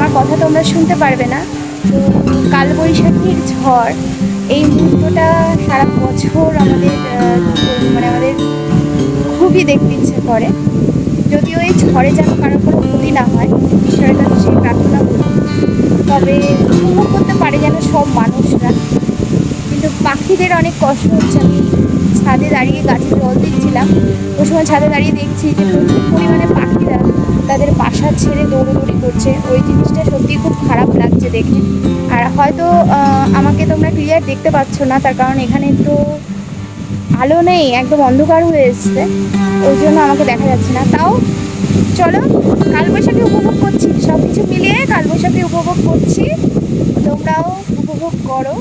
আমার কথা তোমরা শুনতে পারবে না। তো কালবৈশাখীর ঝড় এই মুহূর্তটা সারা বছর আমাদের মানে আমাদের খুবই দেখতে ইচ্ছে করে। যদিও এই ঝড়ে যেন কারো কোনো ক্ষতি না হয়, ঈশ্বরের কাছে সেই প্রার্থনা করি। তবে উপভোগ করতে পারে যেন সব মানুষরা। কিন্তু পাখিদের অনেক কষ্ট হচ্ছে। আমি ছাদে দাঁড়িয়ে গাছে জল দিচ্ছিলাম, ওই সময় ছাদে দাঁড়িয়ে দেখছি যে প্রচুর পরিমাণে পাখিরা তাদের বাসা ছেড়ে দৌড়োদৌড়ি করছে। ওই জিনিসটা সত্যিই খুব খারাপ লাগছে দেখে। আর হয়তো আমাকে তোমরা ক্লিয়ার দেখতে পাচ্ছ না, তার কারণ এখানে একটু আলো নেই, একদম অন্ধকার হয়ে এসছে, ওই জন্য আমাকে দেখা যাচ্ছে না। তাও চলো, কালবৈশাখী উপভোগ করছি, সব কিছু মিলিয়ে কালবৈশাখী উপভোগ করছি, তোমরাও উপভোগ করো।